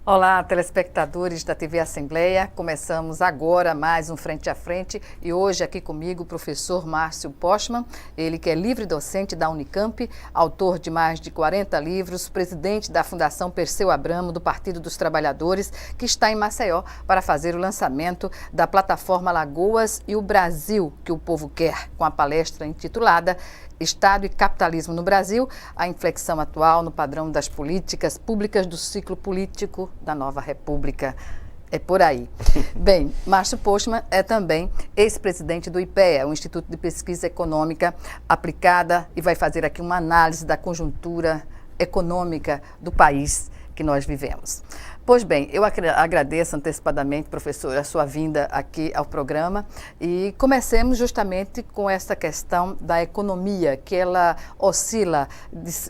Olá, telespectadores da TV Assembleia. Começamos agora mais um Frente a Frente e hoje aqui comigo o professor Márcio Postman, ele que é livre docente da Unicamp, autor de mais de 40 livros, presidente da Fundação Perseu Abramo do Partido dos Trabalhadores, que está em Maceió para fazer o lançamento da plataforma Lagoas e o Brasil que o povo quer, com a palestra intitulada Estado e Capitalismo no Brasil, a inflexão atual no padrão das políticas públicas do ciclo político da nova república. É por aí. Bem, Márcio Postman é também ex-presidente do IPEA, o Instituto de Pesquisa Econômica Aplicada, e vai fazer aqui uma análise da conjuntura econômica do país que nós vivemos. Pois bem, eu agradeço antecipadamente, professor, a sua vinda aqui ao programa e comecemos justamente com essa questão da economia, que ela oscila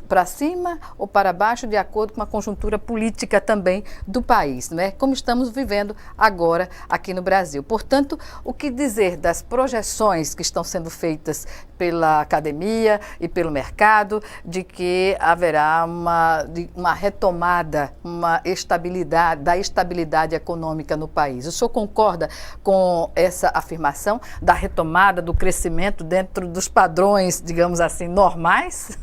para cima ou para baixo de acordo com a conjuntura política também do país, né? Como estamos vivendo agora aqui no Brasil. Portanto, o que dizer das projeções que estão sendo feitas pela academia e pelo mercado de que haverá uma retomada, uma estabilidade, da estabilidade econômica no país. O senhor concorda com essa afirmação da retomada do crescimento dentro dos padrões, digamos assim, normais?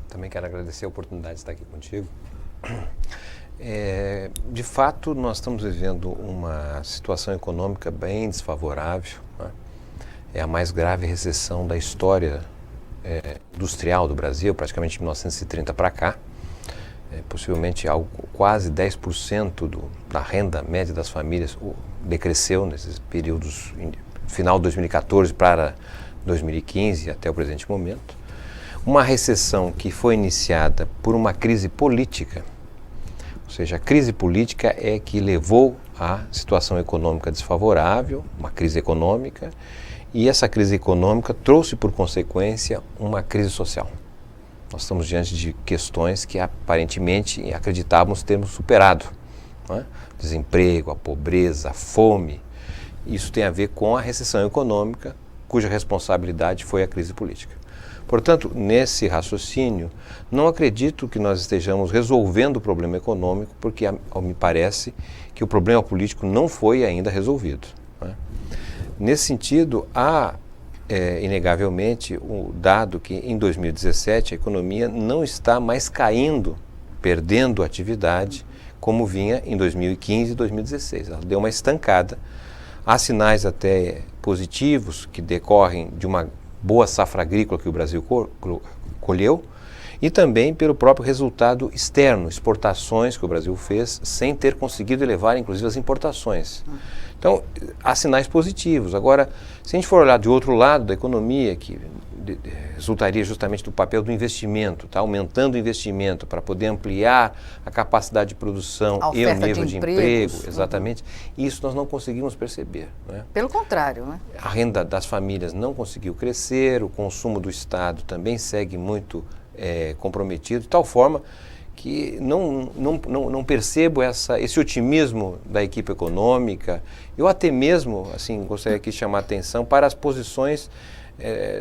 Também quero agradecer a oportunidade de estar aqui contigo. De fato, nós estamos vivendo uma situação econômica bem desfavorável, né? É a mais grave recessão da história industrial do Brasil, praticamente de 1930 para cá. Possivelmente algo, quase 10% da renda média das famílias decresceu nesses períodos, final de 2014 para 2015 até o presente momento. Uma recessão que foi iniciada por uma crise política, ou seja, a crise política é que levou à situação econômica desfavorável, uma crise econômica, e essa crise econômica trouxe por consequência uma crise social. Nós estamos diante de questões que aparentemente acreditávamos termos superado, né? Desemprego, a pobreza, a fome. Isso tem a ver com a recessão econômica, cuja responsabilidade foi a crise política. Portanto, nesse raciocínio, não acredito que nós estejamos resolvendo o problema econômico, porque me parece que o problema político não foi ainda resolvido, né? Nesse sentido, há inegavelmente o dado que em 2017 a economia não está mais caindo, perdendo atividade, como vinha em 2015 e 2016. Ela deu uma estancada. Há sinais até positivos que decorrem de uma boa safra agrícola que o Brasil colheu e também pelo próprio resultado externo, exportações que o Brasil fez sem ter conseguido elevar inclusive as importações. Então, há sinais positivos. Agora, se a gente for olhar de outro lado da economia, que resultaria justamente do papel do investimento, tá? Aumentando o investimento para poder ampliar a capacidade de produção e o nível de emprego, exatamente, isso nós não conseguimos perceber, né? Pelo contrário, né? A renda das famílias não conseguiu crescer, o consumo do Estado também segue muito comprometido, de tal forma que não percebo esse otimismo da equipe econômica. Eu até mesmo, assim, gostaria aqui de chamar a atenção para as posições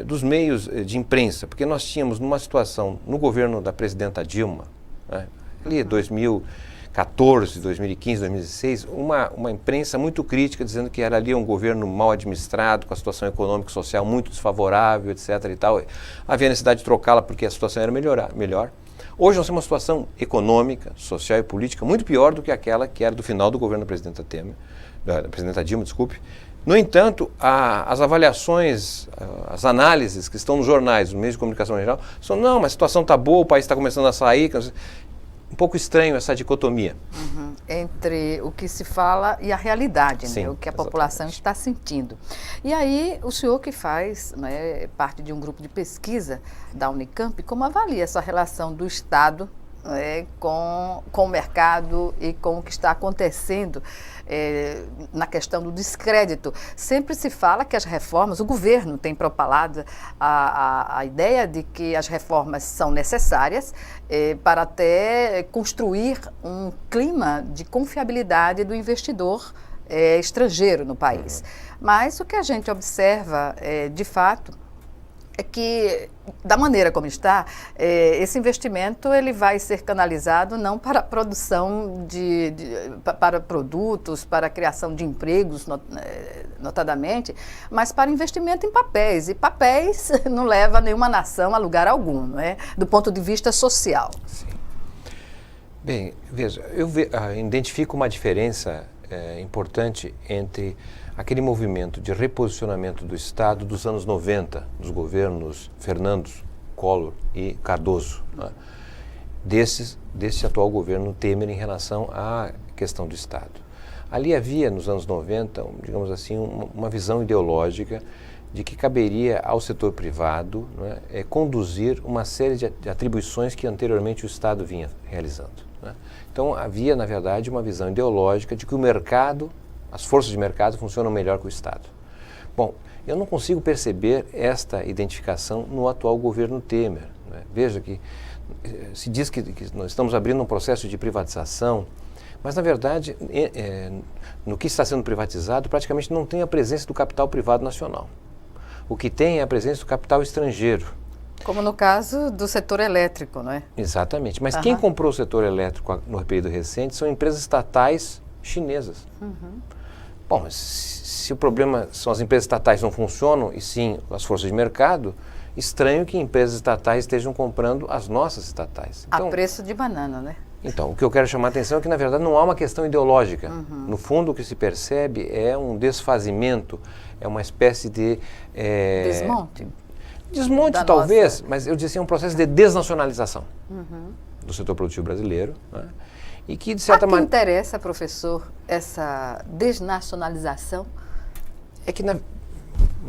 dos meios de imprensa, porque nós tínhamos numa situação, no governo da presidenta Dilma, né, ali 2014, 2015, 2016, uma imprensa muito crítica, dizendo que era ali um governo mal administrado, com a situação econômica e social muito desfavorável, etc. e tal. Havia necessidade de trocá-la porque a situação era melhor. Hoje nós temos uma situação econômica, social e política muito pior do que aquela que era do final do governo da presidenta Dilma, desculpe. No entanto, as avaliações, as análises que estão nos jornais, nos meios de comunicação em geral, são, não, mas a situação está boa, o país está começando a sair. Um pouco estranho essa dicotomia. Entre o que se fala e a realidade, sim, né? O que a população está sentindo. E aí, o senhor que faz, né, parte de um grupo de pesquisa da Unicamp, como avalia essa relação do Estado, né, com o mercado e com o que está acontecendo na questão do descrédito? Sempre se fala que as reformas, o governo tem propalado a ideia de que as reformas são necessárias para até construir um clima de confiabilidade do investidor estrangeiro no país. Mas o que a gente observa, de fato, é que, da maneira como está, esse investimento ele vai ser canalizado não para a produção para produtos, para a criação de empregos, notadamente, mas para investimento em papéis. E papéis não leva nenhuma nação a lugar algum, não é? Do ponto de vista social. Sim. Bem, veja, eu identifico uma diferença importante entre aquele movimento de reposicionamento do Estado dos anos 90, dos governos Fernando, Collor e Cardoso, né? Desse atual governo Temer em relação à questão do Estado. Ali havia, nos anos 90, digamos assim, uma visão ideológica de que caberia ao setor privado, né, conduzir uma série de atribuições que anteriormente o Estado vinha realizando, né? Então havia, na verdade, uma visão ideológica de que o mercado, as forças de mercado funcionam melhor que o Estado. Bom, eu não consigo perceber esta identificação no atual governo Temer, né? Veja que se diz que nós estamos abrindo um processo de privatização, mas, na verdade, no que está sendo privatizado, praticamente não tem a presença do capital privado nacional. O que tem é a presença do capital estrangeiro. Como no caso do setor elétrico, não é? Exatamente. Mas quem comprou o setor elétrico no período recente são empresas estatais chinesas. Bom, mas se o problema são as empresas estatais não funcionam, e sim as forças de mercado, estranho que empresas estatais estejam comprando as nossas estatais. Então, a preço de banana, né? Então, o que eu quero chamar a atenção é que, na verdade, não há uma questão ideológica. No fundo, o que se percebe é um desfazimento, é uma espécie de... Desmonte, talvez, mas eu disse, é um processo de desnacionalização do setor produtivo brasileiro, né? E que, de certa maneira... interessa, professor, essa desnacionalização? É que, a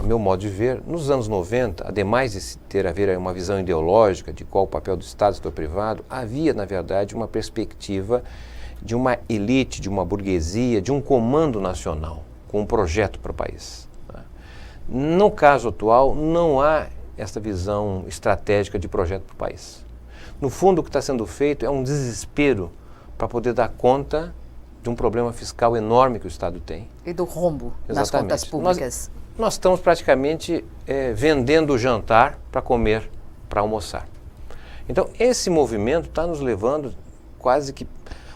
meu modo de ver, nos anos 90, ademais de haver uma visão ideológica de qual o papel do Estado e do setor privado, havia, na verdade, uma perspectiva de uma elite, de uma burguesia, de um comando nacional, com um projeto para o país, né? No caso atual, não há essa visão estratégica de projeto para o país. No fundo, o que está sendo feito é um desespero para poder dar conta de um problema fiscal enorme que o Estado tem. E do rombo nas contas públicas. Nós estamos praticamente vendendo o jantar para comer, para almoçar. Então, esse movimento está nos levando quase que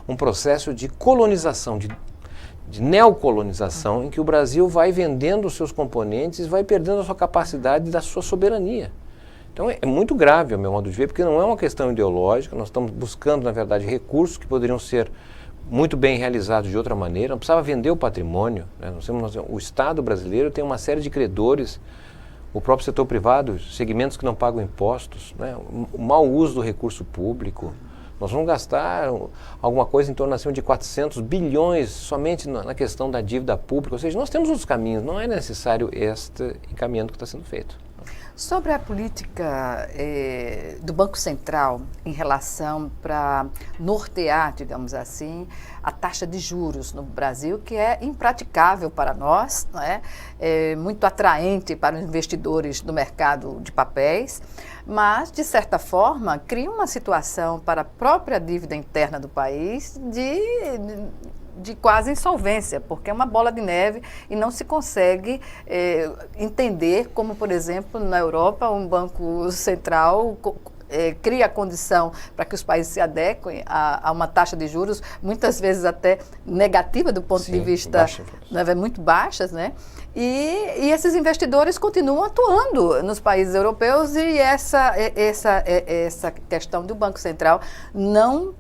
um processo de colonização, de neocolonização, em que o Brasil vai vendendo os seus componentes e vai perdendo a sua capacidade da sua soberania. Então é muito grave, ao meu modo de ver, porque não é uma questão ideológica, nós estamos buscando, na verdade, recursos que poderiam ser muito bem realizados de outra maneira, não precisava vender o patrimônio, né? O Estado brasileiro tem uma série de credores, o próprio setor privado, segmentos que não pagam impostos, né? O mau uso do recurso público. Nós vamos gastar alguma coisa em torno de 400 bilhões somente na questão da dívida pública. Ou seja, nós temos outros caminhos, não é necessário este encaminhamento que está sendo feito. Sobre a política do Banco Central em relação para nortear, digamos assim, a taxa de juros no Brasil, que é impraticável para nós, não é? É muito atraente para os investidores do mercado de papéis, mas, de certa forma, cria uma situação para a própria dívida interna do país de quase insolvência, porque é uma bola de neve e não se consegue entender como, por exemplo, na Europa, um banco central cria a condição para que os países se adequem a uma taxa de juros, muitas vezes até negativa do ponto de vista, muito baixas, né? E esses investidores continuam atuando nos países europeus e essa questão do Banco Central não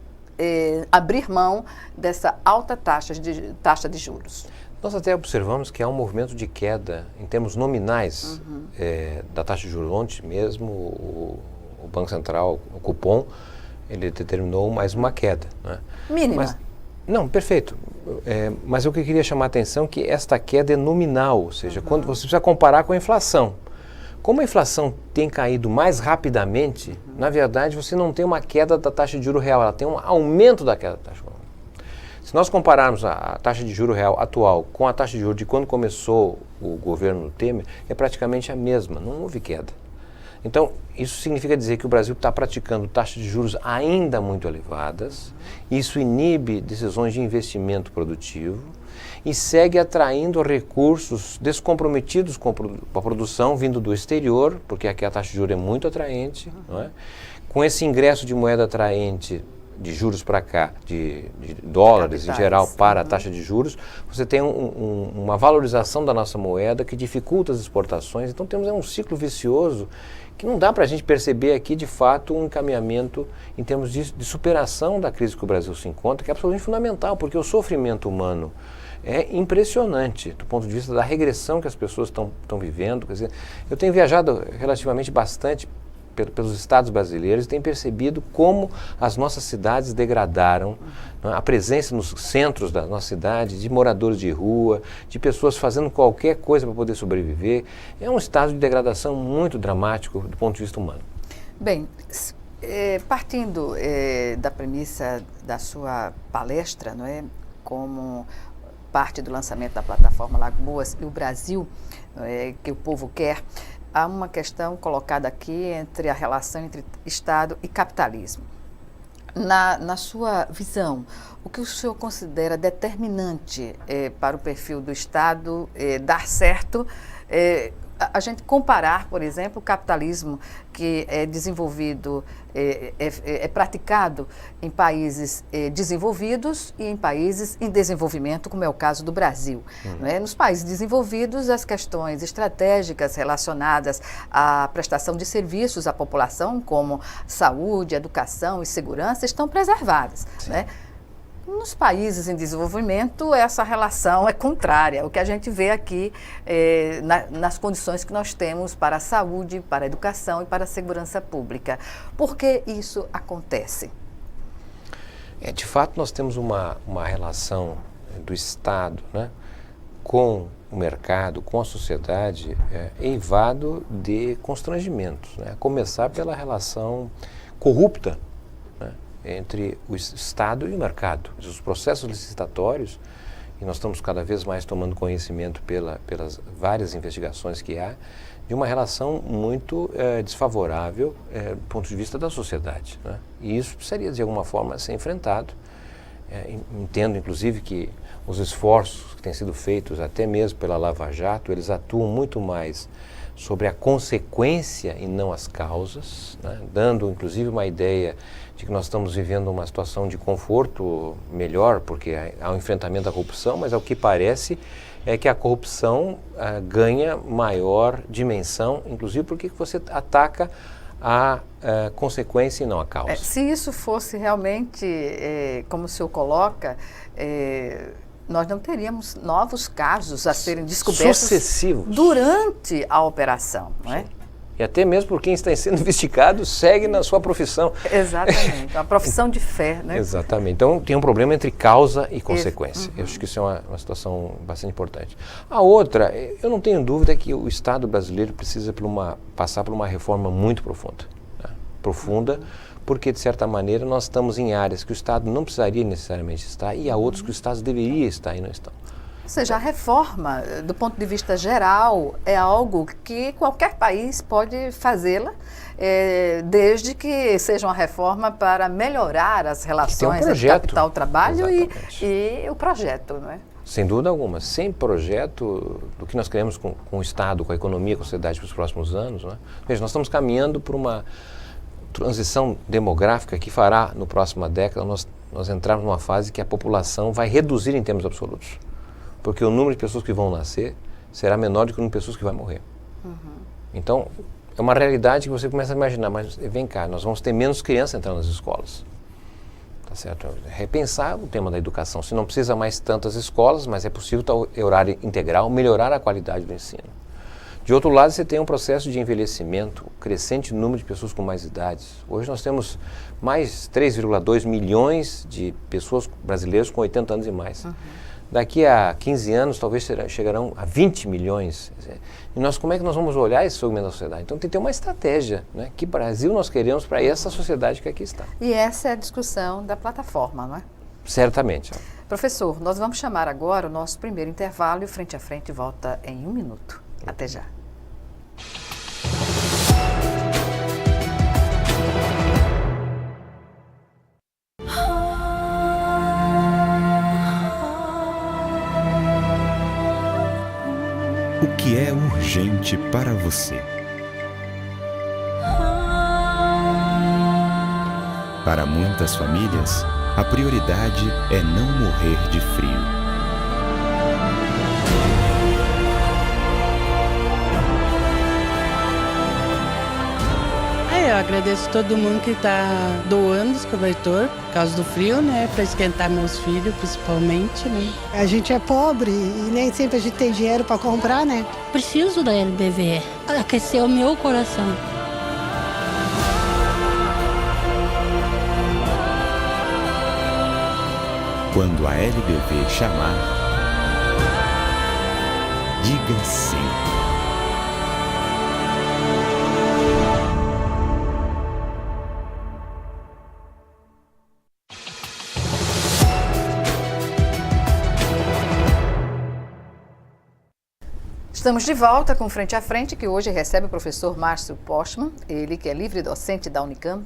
abrir mão dessa alta taxa de juros. Nós até observamos que há um movimento de queda em termos nominais da taxa de juros. Ontem mesmo o Banco Central, o Copom, ele determinou mais uma queda, né? Mínima. Não, perfeito. Mas o que eu queria chamar a atenção é que esta queda é nominal, ou seja, quando você precisa comparar com a inflação. Como a inflação tem caído mais rapidamente, na verdade você não tem uma queda da taxa de juros real, ela tem um aumento da queda da taxa de juros. Se nós compararmos a taxa de juros real atual com a taxa de juros de quando começou o governo Temer, é praticamente a mesma, não houve queda. Então, isso significa dizer que o Brasil está praticando taxas de juros ainda muito elevadas, isso inibe decisões de investimento produtivo e segue atraindo recursos descomprometidos com a produção vindo do exterior, porque aqui a taxa de juros é muito atraente, não é? Com esse ingresso de moeda atraente de juros para cá, de dólares em geral para a taxa de juros, você tem uma valorização da nossa moeda que dificulta as exportações. Então temos um ciclo vicioso que não dá para a gente perceber aqui de fato um encaminhamento em termos de superação da crise que o Brasil se encontra, que é absolutamente fundamental, porque o sofrimento humano é impressionante do ponto de vista da regressão que as pessoas estão vivendo. Quer dizer, eu tenho viajado relativamente bastante pelos estados brasileiros e tem percebido como as nossas cidades degradaram, a presença nos centros da nossa cidade de moradores de rua, de pessoas fazendo qualquer coisa para poder sobreviver. É um estado de degradação muito dramático do ponto de vista humano. Bem, partindo da premissa da sua palestra, não é, como parte do lançamento da plataforma Lagoas e o Brasil, que o povo quer, há uma questão colocada aqui entre a relação entre Estado e capitalismo. Na sua visão, o que o senhor considera determinante para o perfil do Estado dar certo, a gente comparar, por exemplo, o capitalismo que é desenvolvido, é praticado em países desenvolvidos e em países em desenvolvimento, como é o caso do Brasil. Nos países desenvolvidos, as questões estratégicas relacionadas à prestação de serviços à população, como saúde, educação e segurança, estão preservadas, né? Nos países em desenvolvimento, essa relação é contrária. O que a gente vê aqui nas condições que nós temos para a saúde, para a educação e para a segurança pública. Por que isso acontece? De fato, nós temos uma relação do Estado, né, com o mercado, com a sociedade, eivado de constrangimentos, né, a começar pela relação corrupta entre o Estado e o mercado. Os processos licitatórios, e nós estamos cada vez mais tomando conhecimento pelas várias investigações que há, de uma relação muito desfavorável do ponto de vista da sociedade, né? E isso precisaria, de alguma forma, ser enfrentado. Entendo, inclusive, que os esforços que têm sido feitos, até mesmo pela Lava Jato, eles atuam muito mais sobre a consequência e não as causas, né? Dando, inclusive, uma ideia de que nós estamos vivendo uma situação de conforto melhor, porque há um enfrentamento da corrupção, mas ao que parece é que a corrupção ganha maior dimensão, inclusive porque você ataca a consequência e não a causa. Se isso fosse realmente, como o senhor coloca, nós não teríamos novos casos a serem descobertos sucessivos durante a operação, não é? E até mesmo por quem está sendo investigado segue na sua profissão. Exatamente, uma profissão de fé, né? Exatamente. Então tem um problema entre causa e consequência. Eu acho que isso é uma situação bastante importante. A outra, eu não tenho dúvida que o Estado brasileiro precisa passar por uma reforma muito profunda. Né? Profunda, porque de certa maneira nós estamos em áreas que o Estado não precisaria necessariamente estar e há outros que o Estado deveria estar e não estão. Ou seja, a reforma, do ponto de vista geral, é algo que qualquer país pode fazê-la, desde que seja uma reforma para melhorar as relações entre capital-trabalho e o projeto, não é? Sem dúvida alguma. Sem projeto do que nós queremos com o Estado, com a economia, com a sociedade para os próximos anos, né? Veja, nós estamos caminhando por uma transição demográfica que fará, no próxima década, nós entrarmos numa fase que a população vai reduzir em termos absolutos. Porque o número de pessoas que vão nascer será menor do que o número de pessoas que vai morrer. Então, é uma realidade que você começa a imaginar, mas vem cá, nós vamos ter menos crianças entrando nas escolas. Tá certo? Repensar o tema da educação. Se não precisa mais tantas escolas, mas é possível ter horário integral, melhorar a qualidade do ensino. De outro lado, você tem um processo de envelhecimento, crescente número de pessoas com mais idades. Hoje nós temos mais 3,2 milhões de pessoas brasileiras com 80 anos e mais. Daqui a 15 anos, talvez chegarão a 20 milhões. E nós, como é que nós vamos olhar esse segmento da sociedade? Então tem que ter uma estratégia, né? Que Brasil nós queremos para essa sociedade que aqui está. E essa é a discussão da plataforma, não é? Certamente. Professor, nós vamos chamar agora o nosso primeiro intervalo e o Frente a Frente volta em 1 minuto. Até já. que é urgente para você. Para muitas famílias, a prioridade é não morrer de frio. Eu agradeço todo mundo que está doando os cobertores por causa do frio, né? Para esquentar meus filhos, principalmente, né? A gente é pobre e nem sempre a gente tem dinheiro para comprar, né? Preciso da LBV, aqueceu o meu coração. Quando a LBV chamar, diga sim. Estamos de volta com Frente a Frente, que hoje recebe o professor Márcio Postman, ele que é livre docente da Unicamp,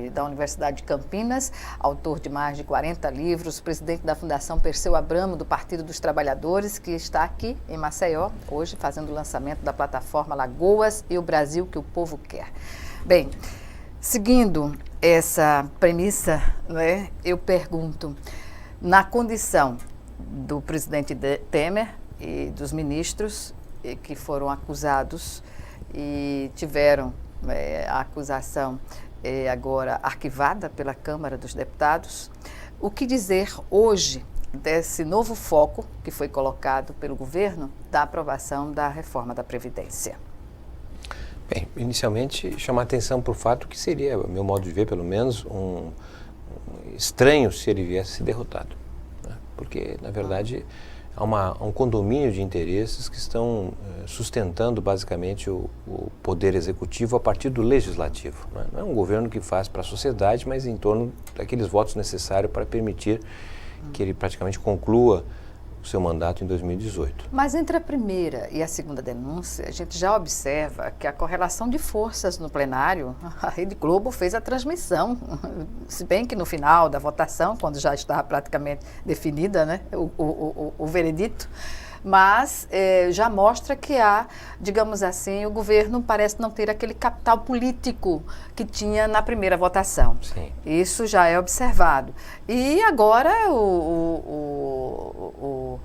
da Universidade de Campinas, autor de mais de 40 livros, presidente da Fundação Perseu Abramo, do Partido dos Trabalhadores, que está aqui em Maceió, hoje fazendo o lançamento da plataforma Lagoas e o Brasil que o Povo Quer. Bem, seguindo essa premissa, né, eu pergunto, na condição do presidente Temer, e dos ministros que foram acusados e tiveram a acusação agora arquivada pela Câmara dos Deputados. O que dizer hoje desse novo foco que foi colocado pelo governo da aprovação da reforma da Previdência? Bem, inicialmente chamar atenção para o fato que seria, a meu modo de ver, pelo menos, estranho se ele viesse a ser derrotado, né? Porque, na verdade, há um condomínio de interesses que estão sustentando basicamente o poder executivo a partir do legislativo, né? Não é um governo que faz para a sociedade, mas em torno daqueles votos necessários para permitir que ele praticamente conclua o seu mandato em 2018. Mas entre a primeira e a segunda denúncia, a gente já observa que a correlação de forças no plenário, a Rede Globo fez a transmissão, se bem que no final da votação, quando já estava praticamente definida, né, o veredito, mas já mostra que há, digamos assim, o governo parece não ter aquele capital político que tinha na primeira votação. Sim. Isso já é observado. E agora o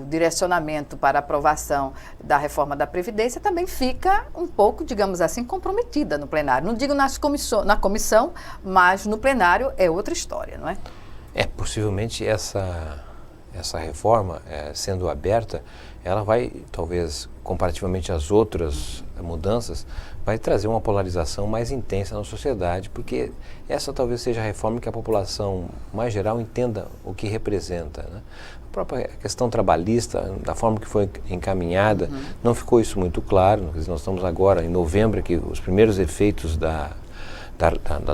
direcionamento para a aprovação da reforma da Previdência também fica um pouco, digamos assim, comprometida no plenário. Não digo na comissão, mas no plenário é outra história, não é? Possivelmente essa reforma, sendo aberta, ela vai, talvez, comparativamente às outras mudanças, vai trazer uma polarização mais intensa na sociedade, porque essa talvez seja a reforma que a população mais geral entenda o que representa, né? A própria questão trabalhista, da forma que foi encaminhada, não ficou isso muito claro. Nós estamos agora, em novembro, que os primeiros efeitos da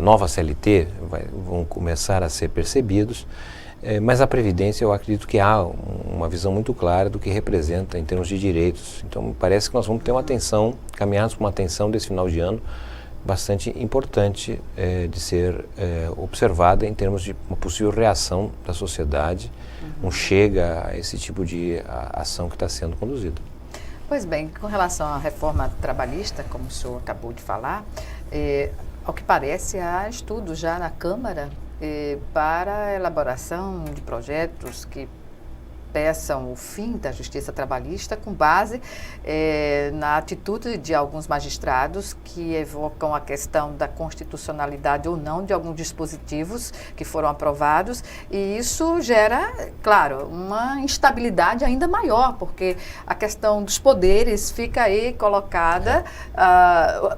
nova CLT vão começar a ser percebidos. Mas a Previdência, eu acredito que há uma visão muito clara do que representa em termos de direitos. Então, me parece que nós vamos ter uma atenção, caminharmos com uma atenção desse final de ano bastante importante de ser observada em termos de uma possível reação da sociedade, um chega a esse tipo de ação que está sendo conduzida. Pois bem, com relação à reforma trabalhista, como o senhor acabou de falar, ao que parece há estudos já na Câmara para a elaboração de projetos que peçam o fim da justiça trabalhista com base na atitude de alguns magistrados que evocam a questão da constitucionalidade ou não de alguns dispositivos que foram aprovados, e isso gera, claro, uma instabilidade ainda maior, porque a questão dos poderes fica aí colocada,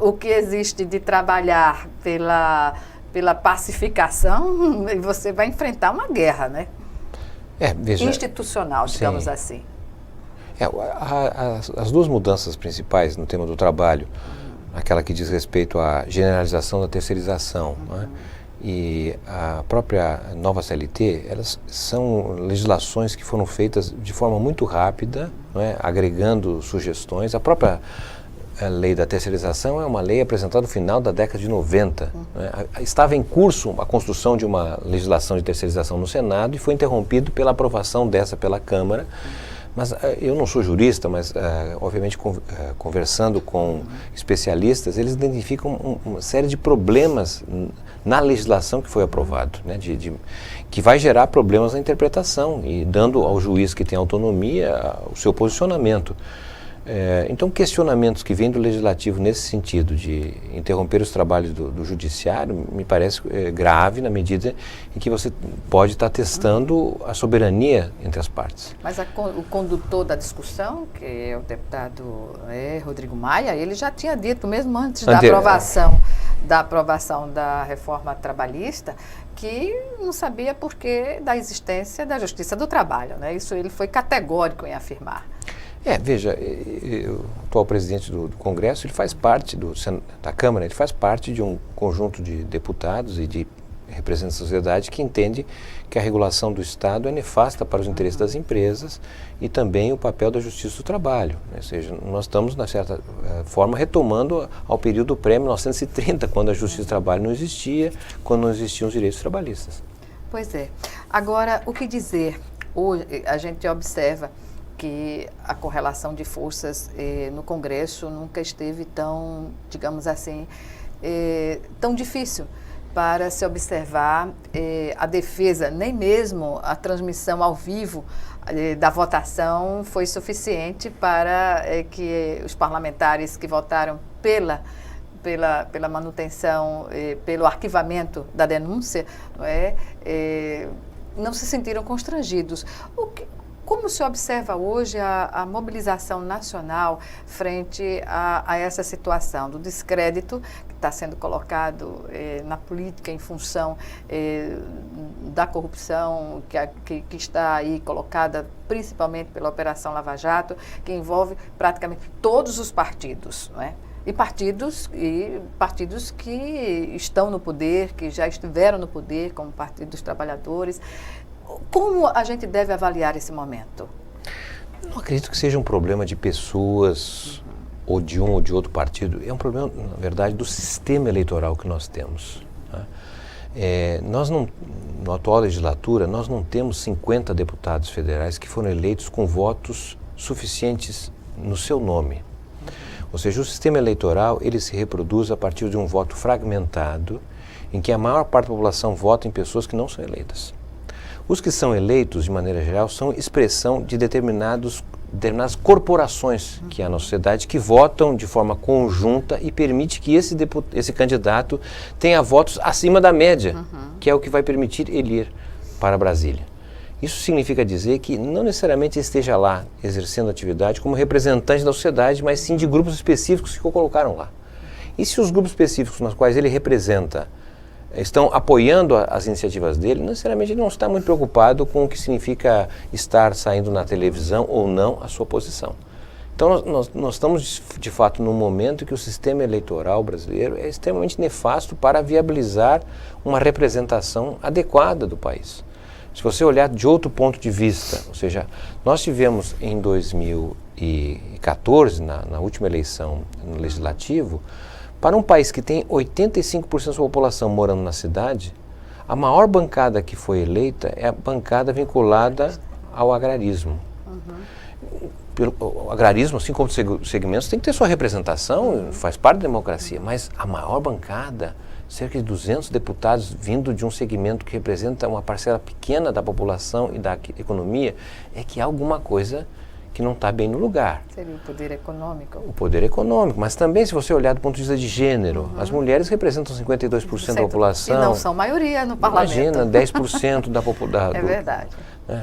o que existe de trabalhar pela pacificação, e você vai enfrentar uma guerra, né? Veja, institucional, digamos assim. As duas mudanças principais no tema do trabalho, aquela que diz respeito à generalização da terceirização, né, e a própria nova CLT, elas são legislações que foram feitas de forma muito rápida, né, agregando sugestões. A própria lei da terceirização é uma lei apresentada no final da década de 90. Né? Estava em curso a construção de uma legislação de terceirização no Senado e foi interrompido pela aprovação dessa pela Câmara, Mas eu não sou jurista, mas obviamente conversando com especialistas, eles identificam uma série de problemas na legislação que foi aprovado, né, que vai gerar problemas na interpretação e dando ao juiz que tem autonomia o seu posicionamento. Então, questionamentos que vêm do legislativo nesse sentido de interromper os trabalhos do judiciário me parece grave na medida em que você pode estar testando a soberania entre as partes. Mas o condutor da discussão, que é o deputado Rodrigo Maia, ele já tinha dito, mesmo antes da aprovação da reforma trabalhista, que não sabia por que da existência da Justiça do Trabalho, né? Isso ele foi categórico em afirmar. Veja, o atual presidente do Congresso, ele faz parte da Câmara, ele faz parte de um conjunto de deputados e de representantes da sociedade que entende que a regulação do Estado é nefasta para os interesses das empresas e também o papel da Justiça do Trabalho, né? Ou seja, nós estamos, de certa forma, retomando ao período pré-1930, quando a Justiça do Trabalho não existia, quando não existiam os direitos trabalhistas. Pois é. Agora, o que dizer? Hoje, a gente observa que a correlação de forças no Congresso nunca esteve tão, digamos assim, tão difícil para se observar a defesa, nem mesmo a transmissão ao vivo da votação foi suficiente para que os parlamentares que votaram pela manutenção, pelo arquivamento da denúncia, não se sentiram constrangidos. Como se observa hoje a mobilização nacional frente a essa situação do descrédito que está sendo colocado na política em função da corrupção que está aí colocada principalmente pela Operação Lava Jato, que envolve praticamente todos os partidos, não é? E partidos que estão no poder, que já estiveram no poder, como o Partido dos Trabalhadores. Como a gente deve avaliar esse momento? Não acredito que seja um problema de pessoas ou de um ou de outro partido. É um problema, na verdade, do sistema eleitoral que nós temos. Tá? Na atual legislatura, nós não temos 50 deputados federais que foram eleitos com votos suficientes no seu nome. Ou seja, o sistema eleitoral ele se reproduz a partir de um voto fragmentado, em que a maior parte da população vota em pessoas que não são eleitas. Os que são eleitos, de maneira geral, são expressão de determinadas corporações que há na sociedade que votam de forma conjunta e permite que esse candidato tenha votos acima da média, que é o que vai permitir ele ir para Brasília. Isso significa dizer que não necessariamente esteja lá exercendo atividade como representante da sociedade, mas sim de grupos específicos que o colocaram lá. E se os grupos específicos nos quais ele representa estão apoiando as iniciativas dele, necessariamente ele não está muito preocupado com o que significa estar saindo na televisão ou não a sua posição. Então nós estamos de fato num momento que o sistema eleitoral brasileiro é extremamente nefasto para viabilizar uma representação adequada do país. Se você olhar de outro ponto de vista, ou seja, nós tivemos em 2014, na última eleição no Legislativo, para um país que tem 85% da sua população morando na cidade, a maior bancada que foi eleita é a bancada vinculada ao agrarismo. O agrarismo, assim como os segmentos, tem que ter sua representação, faz parte da democracia, mas a maior bancada, cerca de 200 deputados vindo de um segmento que representa uma parcela pequena da população e da economia, é que há alguma coisa que não está bem no lugar. Seria o poder econômico. O poder econômico, mas também se você olhar do ponto de vista de gênero, as mulheres representam 52% da população. E não são maioria no parlamento. Imagina, 10% da população. É verdade.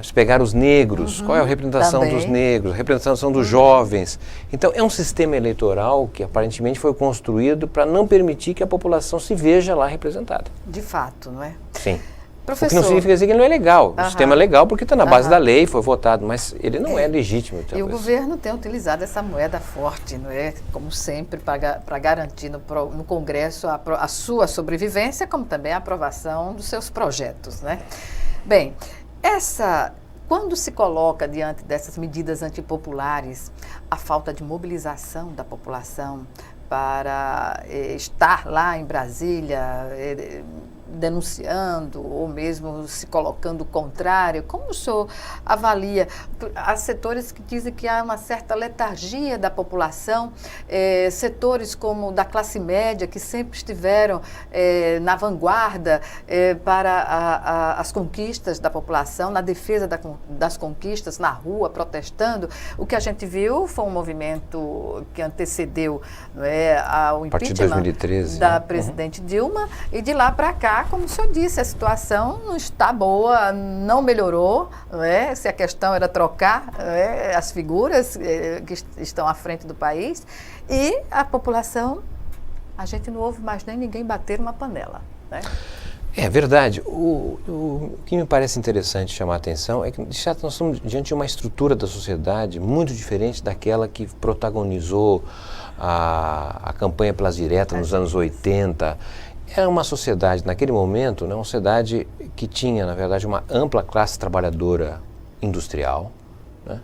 Se pegar os negros, qual é a representação também. dos negros, a representação dos jovens. Então, é um sistema eleitoral que aparentemente foi construído para não permitir que a população se veja lá representada. De fato, não é? Sim. Professor. O que não significa dizer que ele não é legal. O sistema é legal porque está na base da lei, foi votado, mas ele não é legítimo. E o governo tem utilizado essa moeda forte, não é? Como sempre, para garantir no Congresso a sua sobrevivência, como também a aprovação dos seus projetos, né? Bem, quando se coloca diante dessas medidas antipopulares a falta de mobilização da população para estar lá em Brasília, denunciando ou mesmo se colocando contrário? Como o senhor avalia? Há setores que dizem que há uma certa letargia da população, setores como da classe média, que sempre estiveram na vanguarda para as conquistas da população, na defesa das conquistas, na rua, protestando. O que a gente viu foi um movimento que antecedeu, não é, ao impeachment 2013, da presidente Dilma, e de lá para cá, como o senhor disse, a situação não está boa, não melhorou, não é? Se a questão era trocar as figuras que estão à frente do país, e a população, a gente não ouve mais nem ninguém bater uma panela, né? É verdade. O que me parece interessante chamar a atenção é que nós estamos diante de uma estrutura da sociedade muito diferente daquela que protagonizou a campanha pelas diretas nos anos 80. Era uma sociedade, naquele momento, né, uma sociedade que tinha, na verdade, uma ampla classe trabalhadora industrial, né,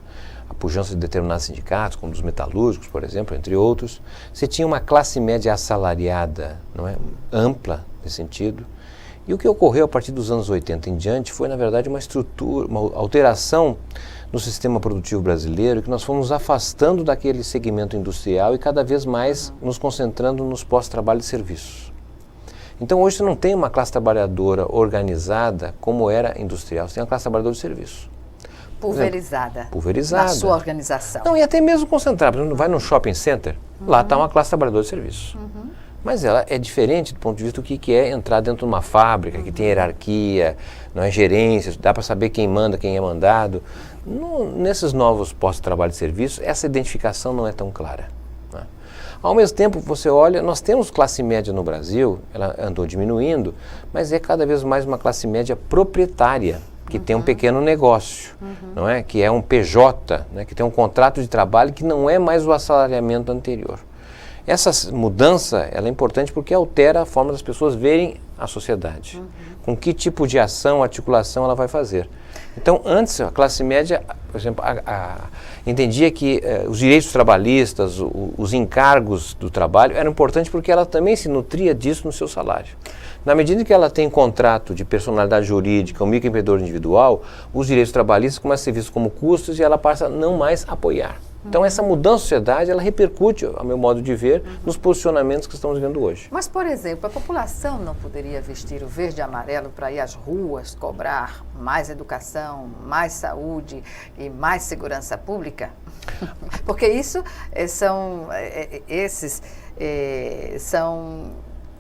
a pujança de determinados sindicatos, como dos metalúrgicos, por exemplo, entre outros. Você tinha uma classe média assalariada, não é, ampla nesse sentido. E o que ocorreu a partir dos anos 80 em diante foi, na verdade, uma alteração no sistema produtivo brasileiro, que nós fomos nos afastando daquele segmento industrial e cada vez mais nos concentrando nos pós-trabalho e serviços. Então hoje você não tem uma classe trabalhadora organizada como era industrial, você tem uma classe trabalhadora de serviço. Pulverizada. Pulverizada. Na sua organização. Não, e até mesmo concentrada. Por exemplo, vai num shopping center, lá está uma classe trabalhadora de serviço. Mas ela é diferente do ponto de vista do que é entrar dentro de uma fábrica, que tem hierarquia, não é gerência, dá para saber quem manda, quem é mandado. Nesses novos postos de trabalho e serviço, essa identificação não é tão clara, né? Ao mesmo tempo, você olha, nós temos classe média no Brasil, ela andou diminuindo, mas é cada vez mais uma classe média proprietária, que tem um pequeno negócio, não é? Que é um PJ, né? Que tem um contrato de trabalho que não é mais o assalariamento anterior. Essa mudança, ela é importante porque altera a forma das pessoas verem a sociedade. Com que tipo de ação, articulação ela vai fazer. Então, antes, a classe média, por exemplo, entendia que os direitos trabalhistas, os encargos do trabalho eram importantes porque ela também se nutria disso no seu salário. Na medida que ela tem contrato de personalidade jurídica, o microempreendedor individual, os direitos trabalhistas começam a ser vistos como custos e ela passa a não mais apoiar. Então essa mudança da sociedade, ela repercute, ao meu modo de ver, nos posicionamentos que estamos vendo hoje. Mas, por exemplo, a população não poderia vestir o verde e amarelo para ir às ruas cobrar mais educação, mais saúde e mais segurança pública? Porque isso são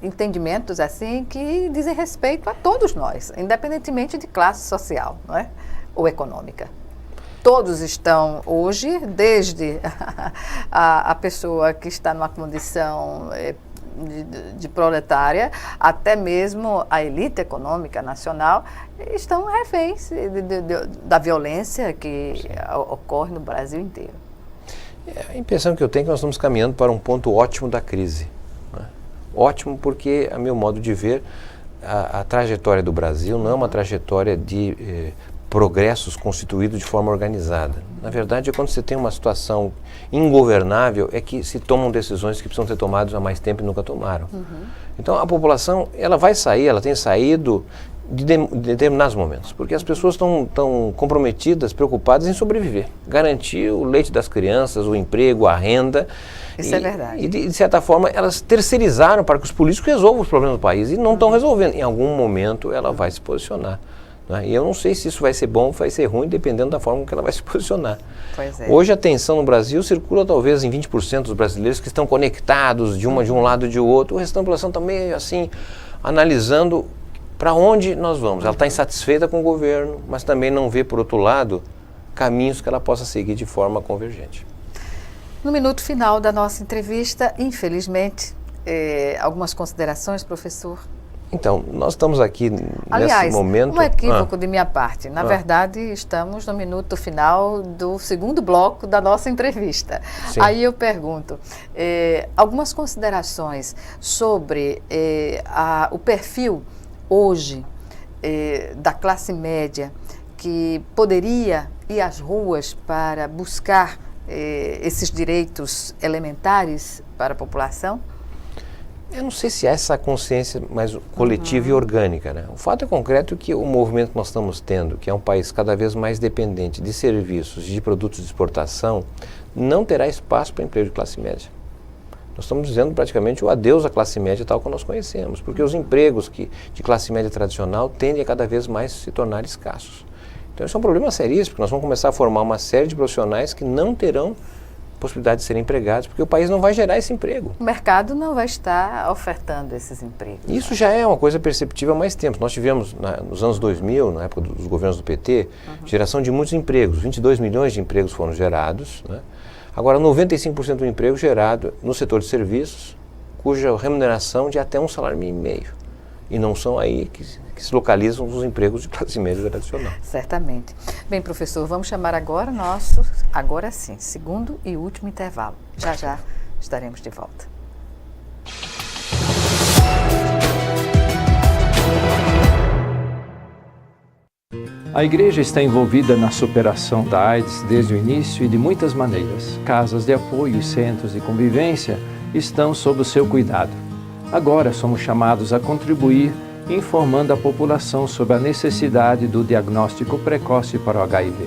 entendimentos assim que dizem respeito a todos nós, independentemente de classe social, não é? Ou econômica. Todos estão hoje, desde a pessoa que está numa condição de proletária, até mesmo a elite econômica nacional, estão reféns da violência que ocorre no Brasil inteiro. A impressão que eu tenho é que nós estamos caminhando para um ponto ótimo da crise, né? Ótimo porque, a meu modo de ver, a trajetória do Brasil não é uma trajetória de progressos constituídos de forma organizada. Na verdade, é quando você tem uma situação ingovernável, é que se tomam decisões que precisam ser tomadas há mais tempo e nunca tomaram. Então, a população, ela vai sair, ela tem saído de determinados momentos, porque as pessoas estão comprometidas, preocupadas em sobreviver, garantir o leite das crianças, o emprego, a renda. Isso é verdade. E, de certa forma, elas terceirizaram para que os políticos resolvam os problemas do país e não estão resolvendo. Em algum momento, ela vai se posicionar. E eu não sei se isso vai ser bom ou vai ser ruim, dependendo da forma que ela vai se posicionar. Pois é. Hoje a tensão no Brasil circula talvez em 20% dos brasileiros que estão conectados de um lado e de outro. O restante da população está meio assim, analisando para onde nós vamos. Ela está insatisfeita com o governo, mas também não vê, por outro lado, caminhos que ela possa seguir de forma convergente. No minuto final da nossa entrevista, infelizmente, algumas considerações, professor? Então, nós estamos aqui nesse momento... um equívoco de minha parte. Na verdade, estamos no minuto final do segundo bloco da nossa entrevista. Sim. Aí eu pergunto, algumas considerações sobre o perfil hoje da classe média que poderia ir às ruas para buscar esses direitos elementares para a população? Eu não sei se há essa consciência mais coletiva e orgânica, né? O fato é concreto que o movimento que nós estamos tendo, que é um país cada vez mais dependente de serviços e de produtos de exportação, não terá espaço para emprego de classe média. Nós estamos dizendo praticamente o adeus à classe média tal como nós conhecemos, porque os empregos de classe média tradicional tendem a cada vez mais se tornar escassos. Então isso é um problema seríssimo, porque nós vamos começar a formar uma série de profissionais que não terão possibilidade de serem empregados, porque o país não vai gerar esse emprego. O mercado não vai estar ofertando esses empregos. Isso já é uma coisa perceptível há mais tempo. Nós tivemos, nos anos 2000, na época dos governos do PT, geração de muitos empregos. 22 milhões de empregos foram gerados, né? Agora, 95% do emprego gerado no setor de serviços, cuja remuneração de até um salário mínimo e meio. E não são aí que se localizam os empregos de classe média tradicional. Certamente. Bem, professor, vamos chamar agora agora sim, segundo e último intervalo. Já já estaremos de volta. A igreja está envolvida na superação da AIDS desde o início e de muitas maneiras. Casas de apoio e centros de convivência estão sob o seu cuidado. Agora somos chamados a contribuir informando a população sobre a necessidade do diagnóstico precoce para o HIV.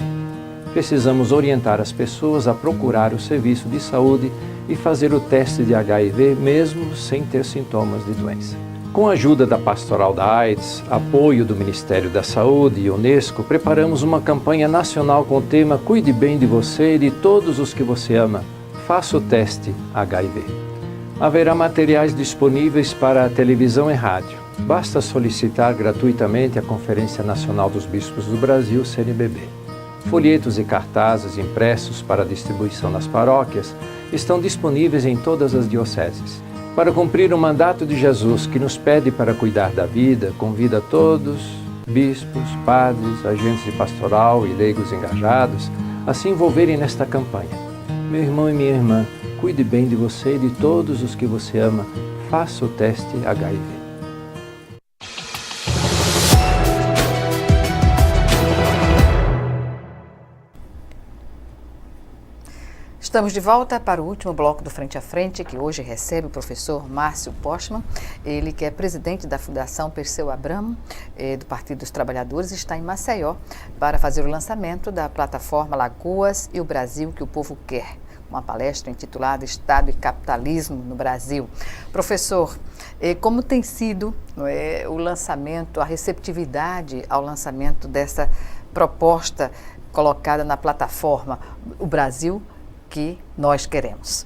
Precisamos orientar as pessoas a procurar o serviço de saúde e fazer o teste de HIV mesmo sem ter sintomas de doença. Com a ajuda da Pastoral da AIDS, apoio do Ministério da Saúde e Unesco, preparamos uma campanha nacional com o tema Cuide bem de você e de todos os que você ama. Faça o teste HIV. Haverá materiais disponíveis para a televisão e rádio. Basta solicitar gratuitamente a Conferência Nacional dos Bispos do Brasil, CNBB. Folhetos e cartazes impressos para distribuição nas paróquias estão disponíveis em todas as dioceses. Para cumprir o mandato de Jesus, que nos pede para cuidar da vida, convida todos, bispos, padres, agentes de pastoral e leigos engajados, a se envolverem nesta campanha. Meu irmão e minha irmã, cuide bem de você e de todos os que você ama. Faça o teste HIV. Estamos de volta para o último bloco do Frente a Frente, que hoje recebe o professor Márcio Postman, ele que é presidente da Fundação Perseu Abramo, do Partido dos Trabalhadores, está em Maceió para fazer o lançamento da plataforma Lagoas e o Brasil que o Povo Quer, uma palestra intitulada Estado e Capitalismo no Brasil. Professor, como tem sido o lançamento, a receptividade ao lançamento dessa proposta colocada na plataforma O Brasil que nós queremos?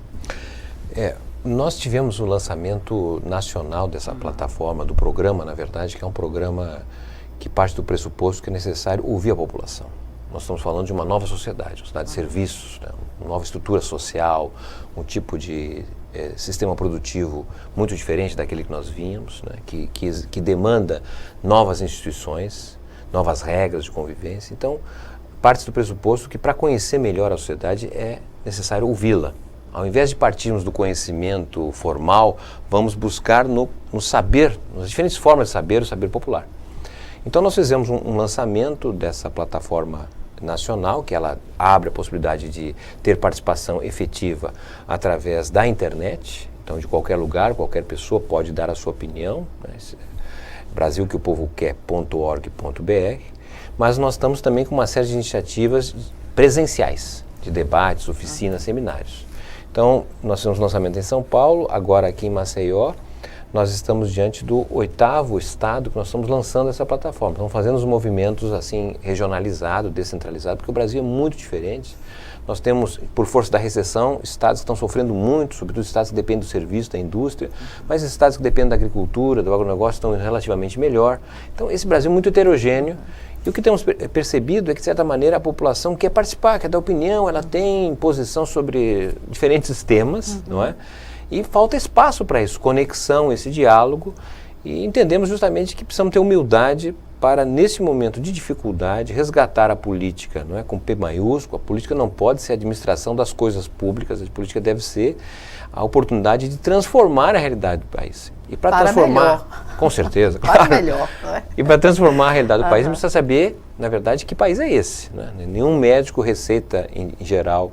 Nós tivemos o lançamento nacional dessa plataforma, do programa, na verdade, que é um programa que parte do pressuposto que é necessário ouvir a população. Nós estamos falando de uma nova sociedade, uma sociedade de serviços, né? Uma nova estrutura social, um tipo de sistema produtivo muito diferente daquele que nós vínhamos, né? que demanda novas instituições, novas regras de convivência. Então, parte do pressuposto que para conhecer melhor a sociedade é necessário ouvi-la. Ao invés de partirmos do conhecimento formal, vamos buscar no saber, nas diferentes formas de saber, o saber popular. Então nós fizemos um lançamento dessa plataforma nacional, que ela abre a possibilidade de ter participação efetiva através da internet. Então de qualquer lugar, qualquer pessoa pode dar a sua opinião, né? brasilqueopovoquer.org.br. Mas nós estamos também com uma série de iniciativas presenciais, de debates, oficinas, seminários. Então, nós temos lançamento em São Paulo, agora aqui em Maceió. Nós estamos diante do 8º estado que nós estamos lançando essa plataforma. Estamos fazendo os movimentos assim, regionalizados, descentralizados, porque o Brasil é muito diferente. Nós temos, por força da recessão, estados que estão sofrendo muito, sobretudo estados que dependem do serviço, da indústria, mas estados que dependem da agricultura, do agronegócio, estão relativamente melhor. Então, esse Brasil é muito heterogêneo. E o que temos percebido é que, de certa maneira, a população quer participar, quer dar opinião, ela tem posição sobre diferentes temas, não é? E falta espaço para isso, conexão, esse diálogo, e entendemos justamente que precisamos ter humildade para, nesse momento de dificuldade, resgatar a política, não é? Com P maiúsculo. A política não pode ser a administração das coisas públicas, a política deve ser a oportunidade de transformar a realidade do país. E para transformar, melhor. Com certeza, Para melhor. Né? E para transformar a realidade do país, a gente precisa saber, na verdade, que país é esse. Né? Nenhum médico receita, em geral,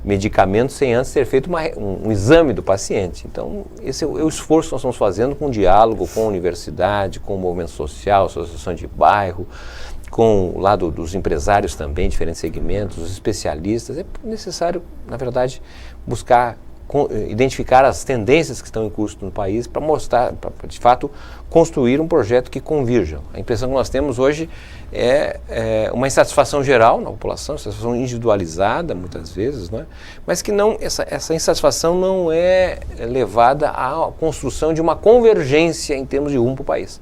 medicamentos sem antes ter feito um exame do paciente. Então, esse é o esforço que nós estamos fazendo com diálogo com a universidade, com o movimento social, associação de bairro, com o lado dos empresários também, diferentes segmentos, os especialistas. É necessário, na verdade, buscar identificar as tendências que estão em curso no país para mostrar, para de fato construir um projeto que convirja. A impressão que nós temos hoje é uma insatisfação geral na população, insatisfação individualizada muitas vezes, não é? Mas que não, essa insatisfação não é levada à construção de uma convergência em termos de rumo para o país.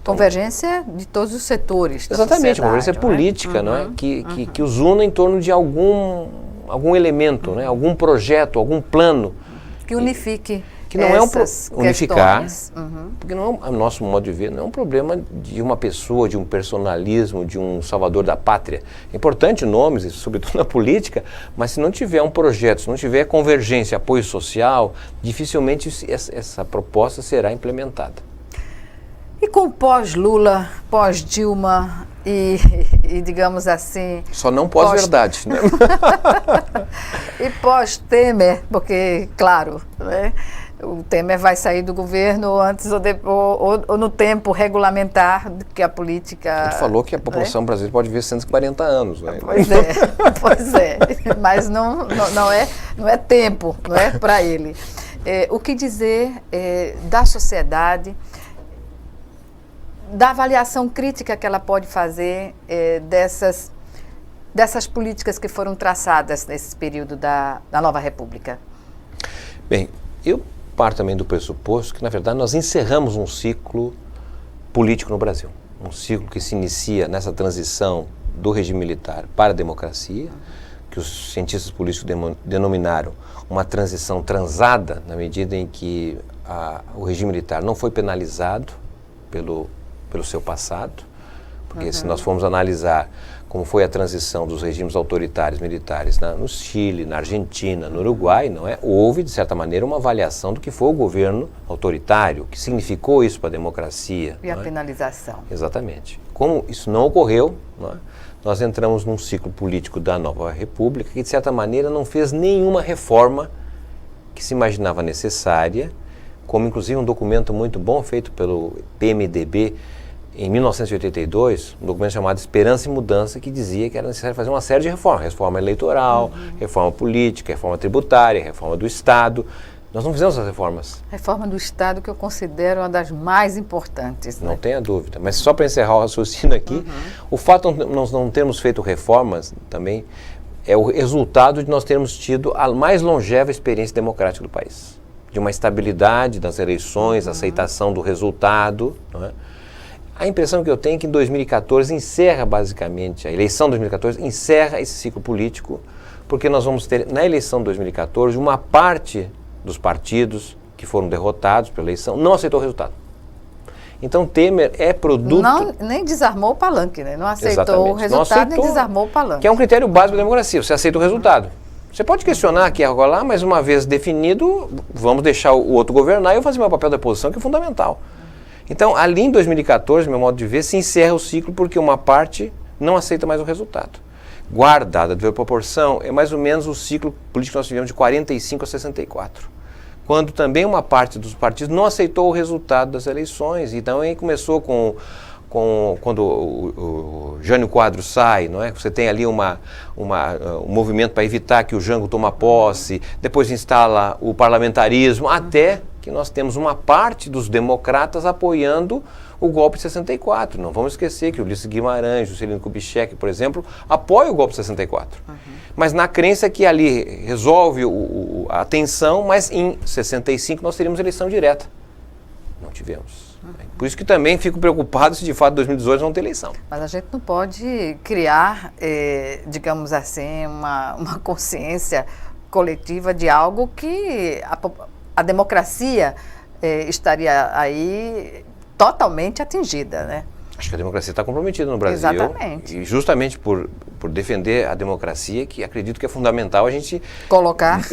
Convergência de todos os setores da exatamente, convergência sociedade, política, não é? Que os una em torno de algum elemento, né? Algum projeto, algum plano. Que unifique que não essas unificar, questões. Porque não é, a nosso modo de ver, não é um problema de uma pessoa, de um personalismo, de um salvador da pátria. É importante nomes, sobretudo na política, mas se não tiver um projeto, se não tiver convergência, apoio social, dificilmente essa proposta será implementada. E com pós-Lula, pós-Dilma e digamos assim... Só não pós-verdade, né? E pós-Temer, porque, claro, né, o Temer vai sair do governo antes ou no tempo regulamentar que a política... Ele falou que a população brasileira pode viver 140 anos. Né? Pois é, mas não é tempo, não é, para ele. O que dizer da sociedade, da avaliação crítica que ela pode fazer dessas políticas que foram traçadas nesse período da nova República? Bem, eu parto também do pressuposto que, na verdade, nós encerramos um ciclo político no Brasil. Um ciclo que se inicia nessa transição do regime militar para a democracia, que os cientistas políticos denominaram uma transição transada, na medida em que o regime militar não foi penalizado pelo seu passado, porque se nós formos analisar como foi a transição dos regimes autoritários militares no Chile, na Argentina, no Uruguai, não é? Houve, de certa maneira, uma avaliação do que foi o governo autoritário, o que significou isso para a democracia. E a penalização. Exatamente. Como isso não ocorreu, não é? Nós entramos num ciclo político da nova República que, de certa maneira, não fez nenhuma reforma que se imaginava necessária, como inclusive um documento muito bom feito pelo PMDB, em 1982, um documento chamado Esperança e Mudança, que dizia que era necessário fazer uma série de reformas. Reforma eleitoral, reforma política, reforma tributária, reforma do Estado. Nós não fizemos essas reformas. Reforma do Estado que eu considero uma das mais importantes. Não tenha dúvida. Mas só para encerrar o raciocínio aqui, o fato de nós não termos feito reformas também é o resultado de nós termos tido a mais longeva experiência democrática do país. De uma estabilidade das eleições, aceitação do resultado, não é? A impressão que eu tenho é que em 2014 encerra basicamente, a eleição de 2014 encerra esse ciclo político, porque nós vamos ter na eleição de 2014 uma parte dos partidos que foram derrotados pela eleição não aceitou o resultado. Então Temer é produto... Nem desarmou o palanque, né? Não aceitou Exatamente. o resultado, nem desarmou o palanque. Que é um critério básico da democracia, você aceita o resultado. Você pode questionar aqui agora lá, mas uma vez definido, vamos deixar o outro governar e eu fazer meu papel da oposição, que é fundamental. Então, ali em 2014, meu modo de ver, se encerra o ciclo porque uma parte não aceita mais o resultado. Guardada a devida proporção, é mais ou menos o ciclo político que nós tivemos de 45 a 64. Quando também uma parte dos partidos não aceitou o resultado das eleições. Então, aí começou quando o Jânio Quadros sai, não é? Você tem ali um movimento para evitar que o Jango tome posse, depois instala o parlamentarismo, até que nós temos uma parte dos democratas apoiando o golpe de 64. Não vamos esquecer que o Ulisses Guimarães, Juscelino Kubitschek, por exemplo, apoia o golpe de 64. Mas na crença que ali resolve a tensão, mas em 65 nós teríamos eleição direta. Não tivemos. Por isso que também fico preocupado se de fato em 2018 não ter eleição. Mas a gente não pode criar, digamos assim, uma consciência coletiva de algo que a democracia estaria aí totalmente atingida, né? Acho que a democracia está comprometida no Brasil. Exatamente. E justamente por defender a democracia, que acredito que é fundamental a gente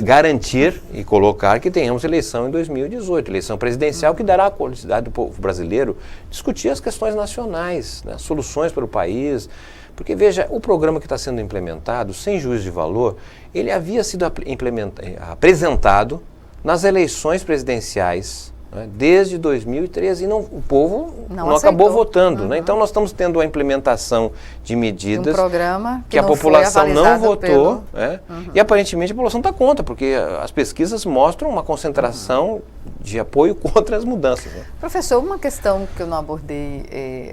garantir e colocar que tenhamos eleição em 2018, eleição presidencial que dará a possibilidade do povo brasileiro discutir as questões nacionais, né, soluções para o país. Porque, veja, o programa que está sendo implementado, sem juízo de valor, ele havia sido apresentado nas eleições presidenciais, né, desde 2013 e o povo não acabou votando. Né? Então nós estamos tendo a implementação de medidas um programa que a população não votou, e aparentemente a população está contra, porque as pesquisas mostram uma concentração de apoio contra as mudanças. Né? Professor, uma questão que eu não abordei,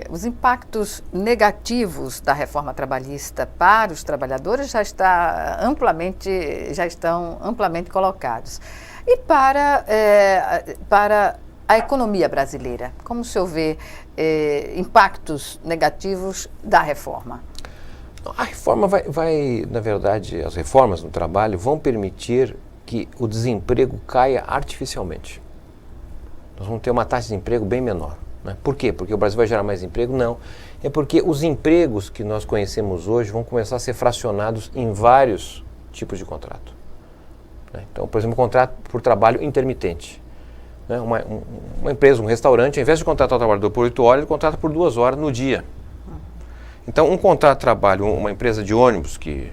os impactos negativos da reforma trabalhista para os trabalhadores já estão amplamente colocados. E para a economia brasileira, como o senhor vê impactos negativos da reforma? A reforma na verdade, as reformas no trabalho vão permitir que o desemprego caia artificialmente. Nós vamos ter uma taxa de desemprego bem menor. Né? Por quê? Porque o Brasil vai gerar mais emprego? Não. É porque os empregos que nós conhecemos hoje vão começar a ser fracionados em vários tipos de contrato. Então, por exemplo, um contrato por trabalho intermitente. Né? Uma empresa, um restaurante, ao invés de contratar o trabalhador por 8 horas, ele contrata por 2 horas no dia. Então, um contrato de trabalho, uma empresa de ônibus, que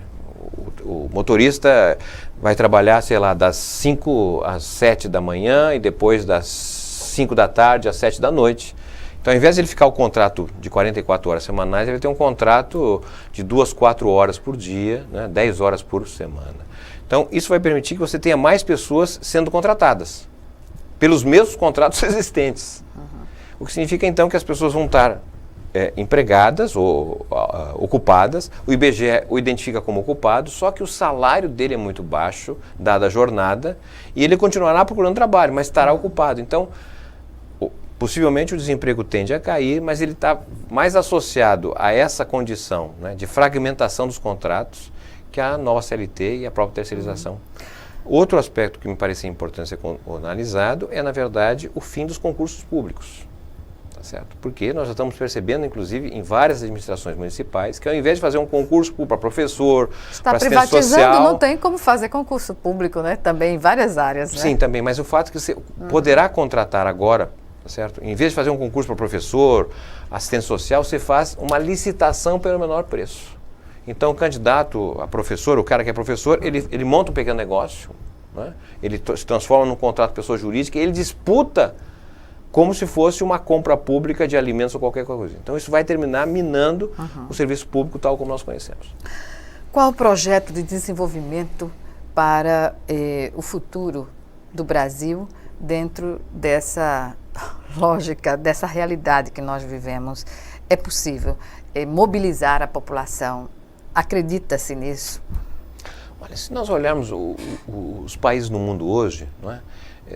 o motorista vai trabalhar, sei lá, das 5 às 7 da manhã e depois das 5 da tarde às 7 da noite. Então, ao invés de ele ficar o contrato de 44 horas semanais, ele vai ter um contrato de 2, 4 horas por dia, né? 10 horas por semana. Então, isso vai permitir que você tenha mais pessoas sendo contratadas pelos mesmos contratos existentes. O que significa, então, que as pessoas vão estar empregadas ou ocupadas, o IBGE o identifica como ocupado, só que o salário dele é muito baixo, dada a jornada, e ele continuará procurando trabalho, mas estará ocupado. Então, possivelmente o desemprego tende a cair, mas ele está mais associado a essa condição, né, de fragmentação dos contratos, que a nova CLT e a própria terceirização. Outro aspecto que me parece importante ser analisado é, na verdade, o fim dos concursos públicos. Tá certo? Porque nós já estamos percebendo, inclusive, em várias administrações municipais, que ao invés de fazer um concurso público para professor, para assistente social... Está privatizando, não tem como fazer concurso público, né? Também em várias áreas, né? Sim, também, mas o fato é que você poderá contratar agora, tá certo? Em vez de fazer um concurso para professor, assistente social, você faz uma licitação pelo menor preço. Então, o candidato a professor, o cara que é professor, ele monta um pequeno negócio, né? Ele se transforma num contrato de pessoa jurídica e ele disputa como se fosse uma compra pública de alimentos ou qualquer coisa. Então, isso vai terminar minando o serviço público tal como nós conhecemos. Qual o projeto de desenvolvimento para o futuro do Brasil dentro dessa lógica, dessa realidade que nós vivemos? É possível mobilizar a população? Acredita-se nisso? Olha, se nós olharmos os países no mundo hoje, não é?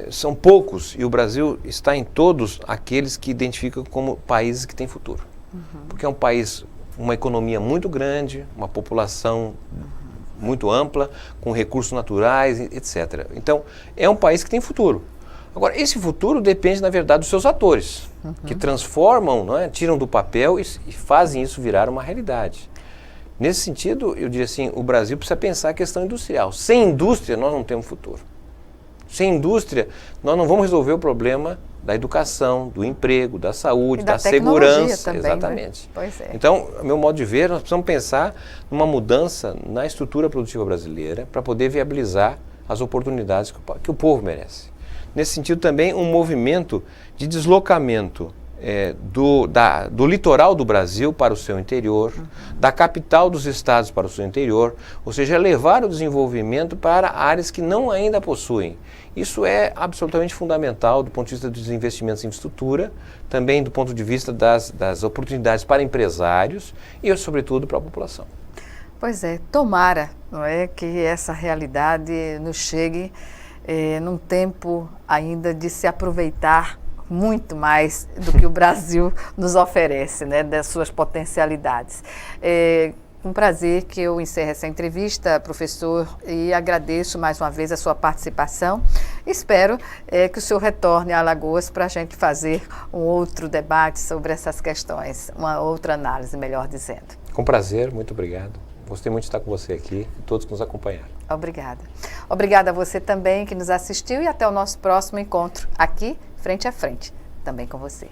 São poucos e o Brasil está em todos aqueles que identificam como países que têm futuro. Porque é um país, uma economia muito grande, uma população muito ampla, com recursos naturais, etc. Então, é um país que tem futuro. Agora, esse futuro depende, na verdade, dos seus atores, que transformam, não é? Tiram do papel e fazem isso virar uma realidade. Nesse sentido, eu diria assim, o Brasil precisa pensar a questão industrial. Sem indústria, nós não temos futuro. Sem indústria, nós não vamos resolver o problema da educação, do emprego, da saúde, da segurança. Também, exatamente. Né? Pois é. Então, a meu modo de ver, nós precisamos pensar numa mudança na estrutura produtiva brasileira para poder viabilizar as oportunidades que o povo merece. Nesse sentido, também um movimento de deslocamento do litoral do Brasil para o seu interior, da capital dos estados para o seu interior, ou seja, levar o desenvolvimento para áreas que não ainda possuem. Isso é absolutamente fundamental do ponto de vista dos investimentos em infraestrutura, também do ponto de vista das oportunidades para empresários e, sobretudo, para a população. Pois é, tomara, não é, que essa realidade nos chegue num tempo ainda de se aproveitar muito mais do que o Brasil nos oferece, né, das suas potencialidades. Um prazer que eu encerre essa entrevista, professor, e agradeço mais uma vez a sua participação Espero que o senhor retorne a Alagoas para a gente fazer um outro debate sobre essas questões, uma outra análise, melhor dizendo. Com prazer, muito obrigado. Gostei muito de estar com você aqui e todos que nos acompanharam. Obrigada. Obrigada a você também que nos assistiu e até o nosso próximo encontro aqui, frente a frente, também com você.